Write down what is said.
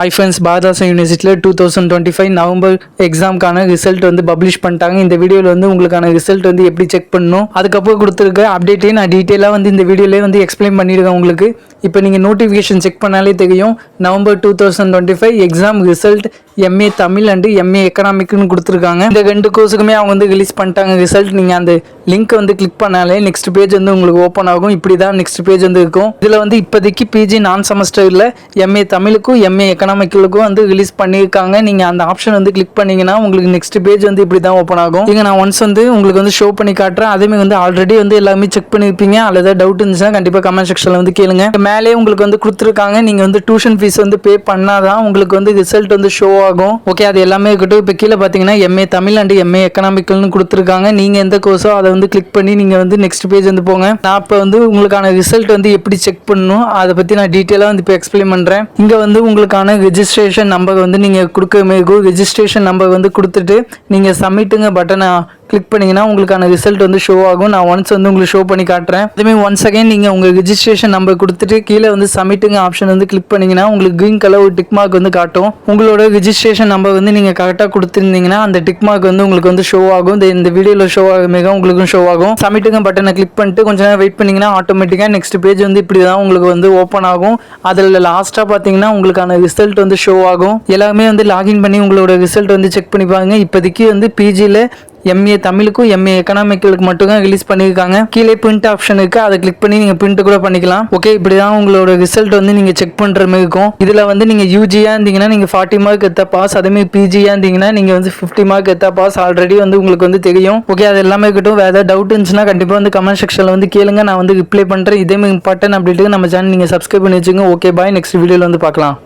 Hi friends, Bharathidasan யூனிவர்சிட்டியில் 2025 November எக்ஸாமுக்கான result வந்து publish பண்ணிட்டாங்க. இந்த வீடியோவில் வந்து உங்களுக்கான ரிசல்ட் வந்து எப்படி செக் பண்ணணும், அதுக்கப்புறம் கொடுத்துருக்க அப்டேட்டையும் நான் டீட்டெயிலாக வந்து இந்த வீடியோலேயே வந்து எக்ஸ்பிளைன் பண்ணியிருக்கேன் உங்களுக்கு. இப்போ நீங்கள் நோட்டிஃபிகேஷன் செக் பண்ணாலே தெரியும். November 2025 exam result MA Tamil and MA எக்கனாமிக்னு கொடுத்துருக்காங்க. இந்த ரெண்டு கோர்ஸுக்குமே அவங்க வந்து ரிலீஸ் பண்ணிட்டாங்க ரிசல்ட். நீங்கள் அந்த லிங்க் வந்து கிளிக் பண்ணாலே நெக்ஸ்ட் பேஜ் வந்து உங்களுக்கு ஓப்பன் ஆகும். இப்படி தான் நெக்ஸ்ட் பேஜ் வந்து இருக்கும். இதில் வந்து இப்போதைக்கு பிஜி நான் செமஸ்டரில் எம்ஏ தமிழுக்கும் எம்ஏ எக்கனாமிக்களுக்கும் வந்து ரிலீஸ் பண்ணியிருக்காங்க. நீங்கள் அந்த ஆப்ஷன் வந்து கிளிக் பண்ணீங்கன்னா உங்களுக்கு நெக்ஸ்ட் பேஜ் வந்து இப்படி தான் ஓப்பன் ஆகும். இங்கே நான் ஒன்ஸ் வந்து உங்களுக்கு வந்து ஷோ பண்ணி காட்டுறேன். அதேமாதிரி வந்து ஆல்ரெடி வந்து எல்லாமே செக் பண்ணியிருப்பீங்க. அதில் ஏதாவது டவுட் இருந்துச்சுன்னா கண்டிப்பாக கமெண்ட் செக்ஷனில் வந்து கேளுங்க. மேலே உங்களுக்கு வந்து கொடுத்துருக்காங்க. நீங்கள் வந்து டியூஷன் ஃபீஸ் வந்து பே பண்ணாதான் உங்களுக்கு வந்து ரிசல்ட் வந்து ஷோ ஆகும். ஓகே, அது எல்லாமே இருக்கட்டும். இப்போ கீழே பார்த்தீங்கன்னா எம்ஏ தமிழ் அண்ட் எம்ஏ எக்கனாமிக்கல்னு கொடுத்துருக்காங்க. நீங்கள் எந்த கோர்ஸோ அதை வந்து கிளிக் பண்ணி நீங்கள் வந்து நெக்ஸ்ட் பேஜ் வந்து போங்க. நான் இப்போ வந்து உங்களுக்கான ரிசல்ட் வந்து எப்படி செக் பண்ணணும் அதை பற்றி நான் டீட்டெயிலாக வந்து இப்போ எக்ஸ்பிளைன் பண்ணுறேன். இங்கே வந்து உங்களுக்கான ரெஜிஸ்ட்ரேஷன் நம்பர் வந்து நீங்கள் கொடுக்க மாதிரி ரெஜிஸ்ட்ரேஷன் நம்பர் வந்து கொடுத்துட்டு நீங்கள் சப்மிட்டுங்க பட்டனை கிளிக் பண்ணிங்கன்னா உங்களுக்கான ரிசல்ட் வந்து ஷோ ஆகும். நான் ஒன்ஸ் வந்து உங்களுக்கு ஷோ பண்ணி காட்டுறேன். அதுமாதிரி ஒன்ஸ் அகைன் நீங்கள் உங்கள் ரெஜிஸ்ட்ரேஷன் நம்பர் கொடுத்துட்டு கீழே வந்து சப்மிட்டுங்க ஆப்ஷன் வந்து கிளிக் பண்ணிங்கன்னா உங்களுக்கு க்ரீன் கலர் ஒரு டிக் மார்க் வந்து காட்டும். உங்களோட ரெஜிஸ்ட்ரேஷன் நம்பர் வந்து நீங்கள் கரெக்டாக கொடுத்துருந்தீங்கன்னா அந்த டிக் மார்க் வந்து உங்களுக்கு வந்து ஷோ ஆகும். இந்த வீடியோவில் ஷோ ஆகும், உங்களுக்கும் ஷோ ஆகும். சப்மிட்டுங்க பட்டனை கிளிக் பண்ணிட்டு கொஞ்சம் நேரம் வெயிட் பண்ணிங்கன்னா ஆட்டோமேட்டிக்காக நெக்ஸ்ட் பேஜ் வந்து இப்படி தான் உங்களுக்கு வந்து ஓப்பன் ஆகும். அதில் லாஸ்ட்டாக பார்த்தீங்கன்னா உங்களுக்கான ரிசல்ட் வந்து ஷோ ஆகும். எல்லாருமே வந்து லாகின் பண்ணி உங்களோட ரிசல்ட் வந்து செக் பண்ணி பாருங்க. இப்போதைக்கு வந்து பிஜியில் எம்ஏ தமிழுக்கும் எம்ஏ எக்கனாமிக்கலுக்கு மட்டும் தான் ரிலீஸ் பண்ணியிருக்காங்க. கீழே பிரிண்ட் ஆப்ஷன் இருக்குது, அதை கிளிக் பண்ணி நீங்கள் பிரிண்ட் கூட பண்ணிக்கலாம். ஓகே, இப்படி தான் உங்களோட ரிசல்ட் வந்து நீங்கள் செக் பண்ணுற மாதிரி இருக்கும். இதில் வந்து நீங்கள் யூஜியாக இருந்தீங்கன்னா நீங்கள் 40 மார்க் எடுத்தா பாஸ். அதேமாதிரி பிஜியாக இருந்தீங்கன்னா நீங்கள் வந்து 50 மார்க் எடுத்தா பாஸ். ஆல்ரெடி வந்து உங்களுக்கு வந்து தெரியும். ஓகே, அது எல்லாமே இருக்கட்டும். வேறு ஏதாவது டவுட் இருந்துச்சுன்னா கண்டிப்பாக வந்து கமெண்ட் செக்ஷனில் வந்து கேளுங்க. நான் வந்து ரிப்ளை பண்ணுறேன். இதேமாதிரி இம்பார்ட்டன்ட் அப்டேட்டுக்கு நம்ம சேனல் நீங்கள் சப்ஸ்கிரைப் பண்ணி வச்சுங்க. ஓகே, பாய். நெக்ஸ்ட் வீடியோவில் வந்து பார்க்கலாம்.